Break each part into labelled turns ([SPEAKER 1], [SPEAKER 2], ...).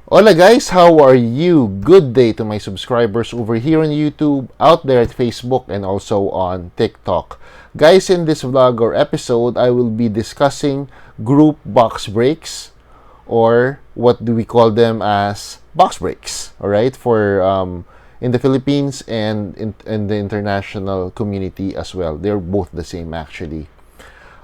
[SPEAKER 1] Hola guys, how are you? Good day to my subscribers over here on YouTube, out there at Facebook, and also on TikTok. Guys, in this vlog or episode, I will be discussing group box breaks, or what do we call them as box breaks, alright, for in the Philippines and in the international community as well. They're both the same actually.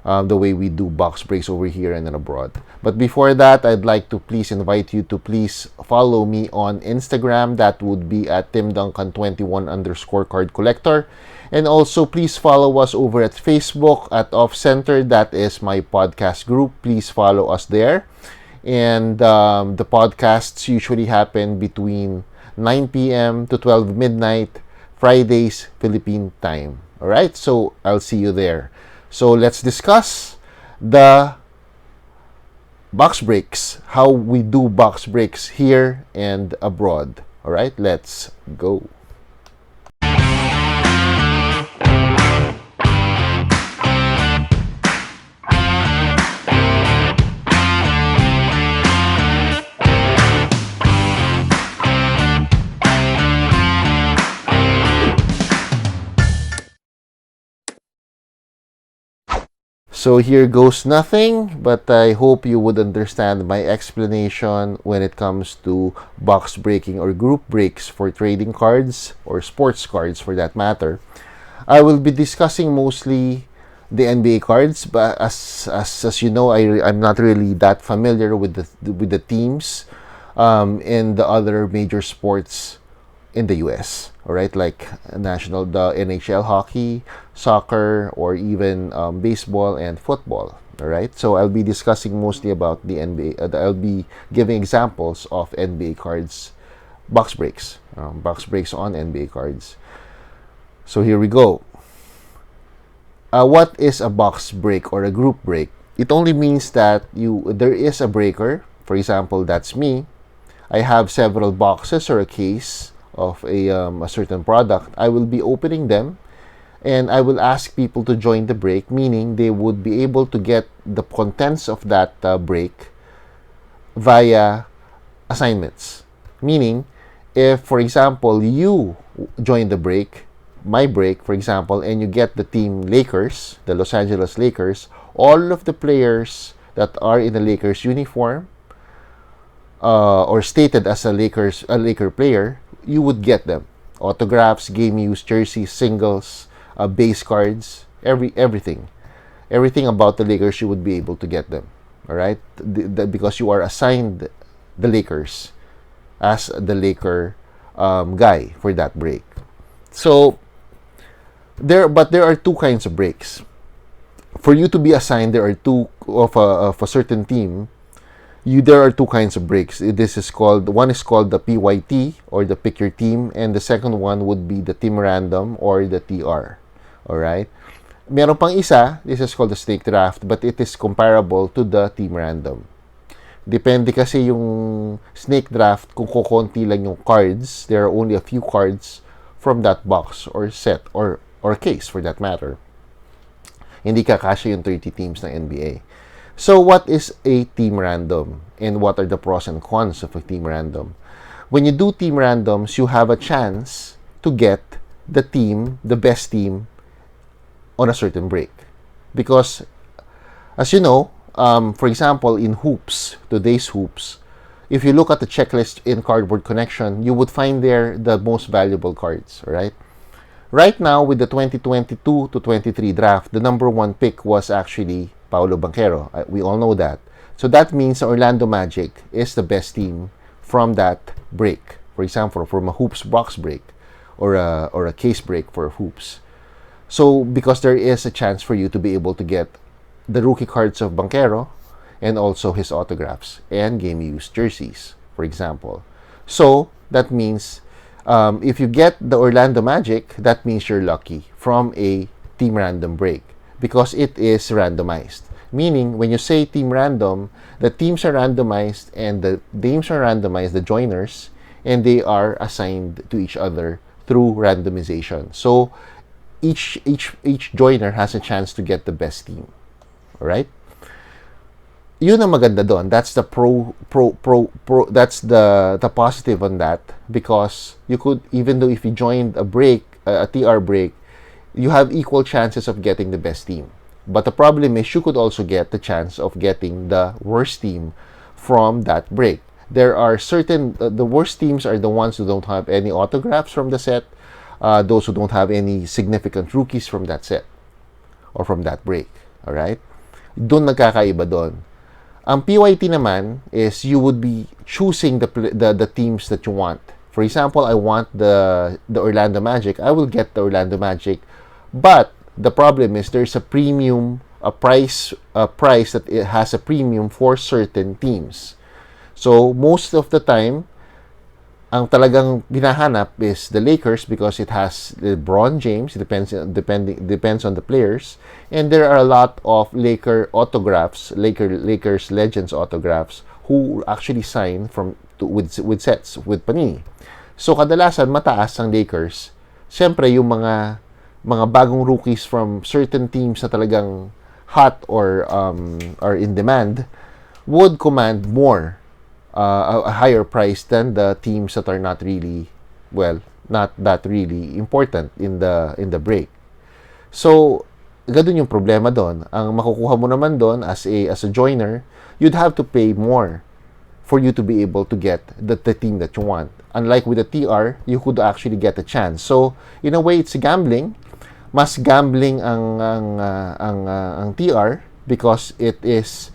[SPEAKER 1] The way we do box breaks over here and then abroad. But before that, I'd like to please invite you to please follow me on Instagram. That would be at timduncan21_card collector. And also, please follow us over at Facebook at Off Center. That is my podcast group. Please follow us there. And the podcasts usually happen between 9 p.m. to 12 midnight, Fridays, Philippine time. Alright, so I'll see you there. So let's discuss the box breaks, how we do box breaks here and abroad. All right, let's go. So here goes nothing, but I hope you would understand my explanation when it comes to box breaking or group breaks for trading cards or sports cards for that matter. I will be discussing mostly the NBA cards, but as you know, I'm not really that familiar with the teams in the other major sports in the US, all right, like the NHL hockey, soccer, or even baseball and football. All right, so I'll be discussing mostly about the NBA. I'll be giving examples of NBA cards, box breaks on NBA cards. So here we go. What is a box break or a group break? It only means that there is a breaker. For example, that's me. I have several boxes or a case of a certain product. I will be opening them and I will ask people to join the break, meaning they would be able to get the contents of that break via assignments. Meaning, if, for example, you join the break, my break, for example, and you get the team Lakers, the Los Angeles Lakers, all of the players that are in the Lakers uniform or stated as a Laker player, you would get them. Autographs, game use, jerseys, singles, base cards, everything about the Lakers, you would be able to get them. All right, because you are assigned the Lakers as the Laker guy for that break. So there are two kinds of breaks. For you to be assigned, there are two of a certain team. There are two kinds of breaks. One is called the PYT, or the pick your team, and the second one would be the team random, or the TR. Alright? Meron pang isa, this is called the snake draft, but it is comparable to the team random. Depende kasi yung snake draft, kung kukunti lang yung cards, there are only a few cards from that box or set or case for that matter. Hindi kakasya yung 30 teams ng NBA. So what is a team random, and what are the pros and cons of a team random? When you do team randoms, you have a chance to get the best team on a certain break. Because, as you know, for example, in hoops, today's hoops, if you look at the checklist in Cardboard Connection, you would find there the most valuable cards, right? Right now, with the 2022 to 23 draft, the number one pick was actually Paolo Banchero. We all know that. So that means Orlando Magic is the best team from that break. For example, from a hoops box break or a case break for hoops. So because there is a chance for you to be able to get the rookie cards of Banchero and also his autographs and game use jerseys, for example. So that means if you get the Orlando Magic, that means you're lucky from a team random break, because it is randomized. Meaning, when you say team random, the teams are randomized and the names are randomized, the joiners, and they are assigned to each other through randomization. So each joiner has a chance to get the best team. All right? yun ang maganda doon. That's the that's the positive on that, because you could, even though if you joined a break, a TR break, you have equal chances of getting the best team. But the problem is you could also get the chance of getting the worst team from that break. There are certain, the worst teams are the ones who don't have any autographs from the set, those who don't have any significant rookies from that set or from that break. Alright? Doon nagkakaiba doon. Ang PYT naman is you would be choosing the teams that you want. For example, I want the Orlando Magic. I will get the Orlando Magic, but the problem is there's a premium, a price that it has a premium for certain teams. So most of the time, ang talagang binahanap is the Lakers because it has LeBron James. It depends on the players, and there are a lot of Lakers legends autographs who actually sign with sets with Panini. So kadalasan mataas ang Lakers. Siyempre yung mga bagong rookies from certain teams na talagang hot or in demand would command more, a higher price than the teams that are not really, not that really important in the break. So, ganun yung problema doon. Ang makukuha mo naman doon as a joiner, you'd have to pay more for you to be able to get the team that you want. Unlike with the TR, you could actually get a chance. So, in a way, it's gambling. Mas gambling ang TR because it's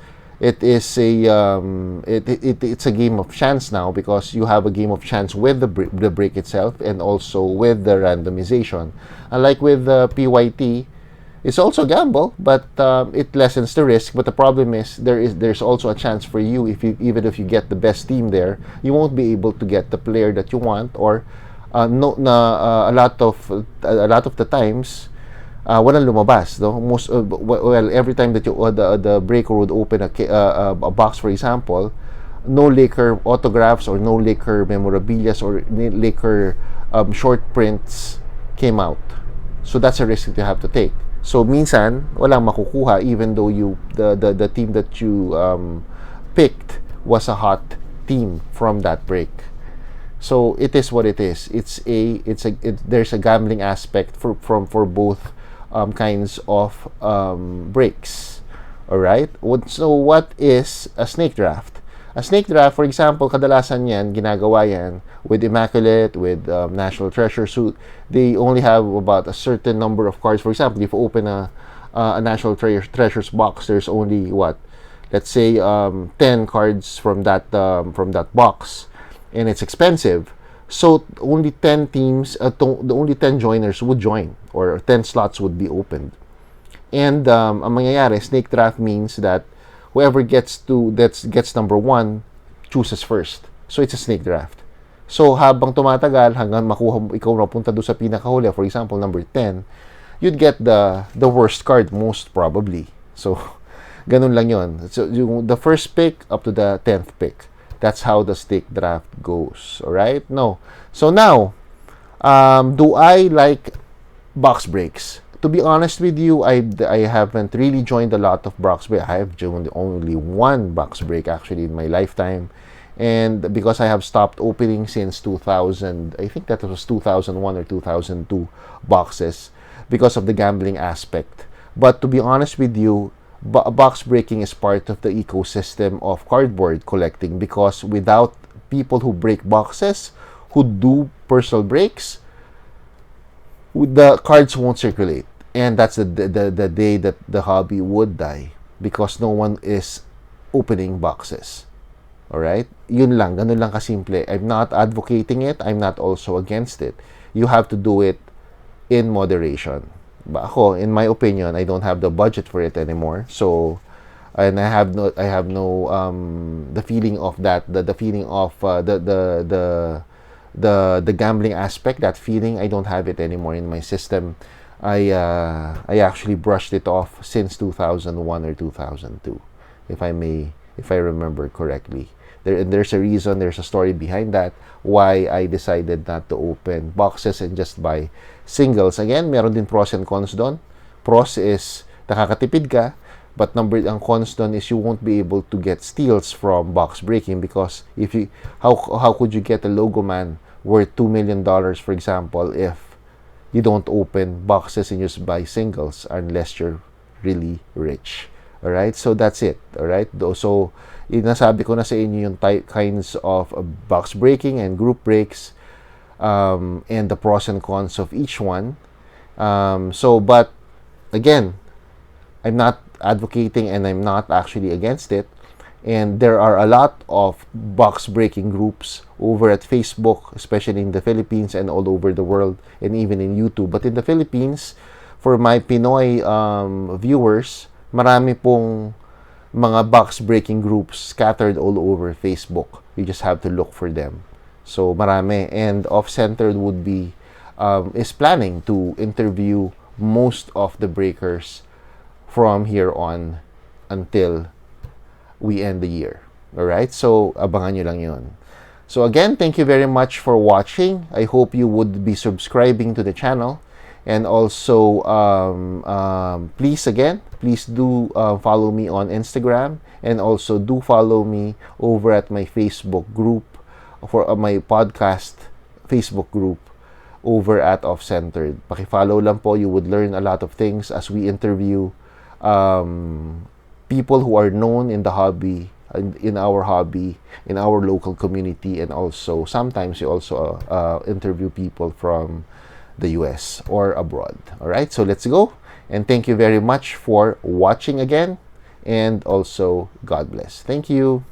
[SPEAKER 1] a game of chance now, because you have a game of chance with the break itself and also with the randomization. Unlike with the PYT, it's also a gamble, but it lessens the risk. But the problem is there's also a chance for you, even if you get the best team there, you won't be able to get the player that you want, or a lot of the times walang lumabas, no? Every time that the breaker would open a box, for example, no Laker autographs or no Laker memorabilias or Laker short prints came out. So that's a risk that you have to take. So minsan walang makukuha, even though the team that you picked was a hot team from that break. So it is what it is. There's a gambling aspect for both kinds of breaks. Alright? So what is a snake draft? A snake draft, for example, kadalasan yan, ginagawa yan with Immaculate, with National Treasure Suit. They only have about a certain number of cards. For example, if you open a National Treasures box, there's only let's say 10 cards from that box, and it's expensive. So only 10 teams, the only 10 joiners would join, or 10 slots would be opened. And ang mangyayari, snake draft means that whoever gets number 1 chooses first. So it's a snake draft. So habang tumatagal, hanggang makuha mo, ikaw napunta doon sa pinakahuli, for example number 10, you'd get the worst card most probably. So ganun lang yon. So the first pick up to the 10th pick. That's how the snake draft goes. Alright? No. So now, do I like box breaks? To be honest with you, I haven't really joined a lot of box breaks. I have joined only one box break actually in my lifetime. And because I have stopped opening since 2000, I think that was 2001 or 2002 boxes, because of the gambling aspect. But to be honest with you, box breaking is part of the ecosystem of cardboard collecting, because without people who break boxes, who do personal breaks, the cards won't circulate, and that's the day that the hobby would die, because no one is opening boxes. Alright? Yun lang, ganun lang kasimple. I'm not advocating it, I'm not also against it. You have to do it in moderation. But ako, in my opinion, I don't have the budget for it anymore. So, and I have no the feeling of that, the feeling of the gambling aspect, that feeling, I don't have it anymore in my system. I actually brushed it off since 2001 or 2002, if I remember correctly. There's a reason, there's a story behind that, why I decided not to open boxes and just buy singles. Again, meron din pros and cons doon. Pros is nakakatipid ka, But ang cons dun is you won't be able to get steals from box breaking, because if you how could you get a logo man worth $2 million, for example, if you don't open boxes and just buy singles unless you're really rich. All right, so that's it. All right, so nasabi ko na sa inyo yung kinds of box breaking and group breaks, and the pros and cons of each one. But again, I'm not advocating and I'm not actually against it. And there are a lot of box breaking groups over at Facebook, especially in the Philippines and all over the world, and even in YouTube. But in the Philippines, for my Pinoy viewers, marami pong mga box breaking groups scattered all over Facebook. You just have to look for them. So marami. And Off-Centered would be is planning to interview most of the breakers from here on until we end the year. Alright? So, abangan nyo lang yun. So again, thank you very much for watching. I hope you would be subscribing to the channel. And also, please do follow me on Instagram. And also, do follow me over at my Facebook group, for my podcast Facebook group over at Off-Centered. Paki-follow lang po. You would learn a lot of things as we interview people who are known in the hobby, in our hobby, in our local community, and also sometimes we also interview people from the US or abroad. All right, so let's go, and thank you very much for watching again, and also God bless. Thank you.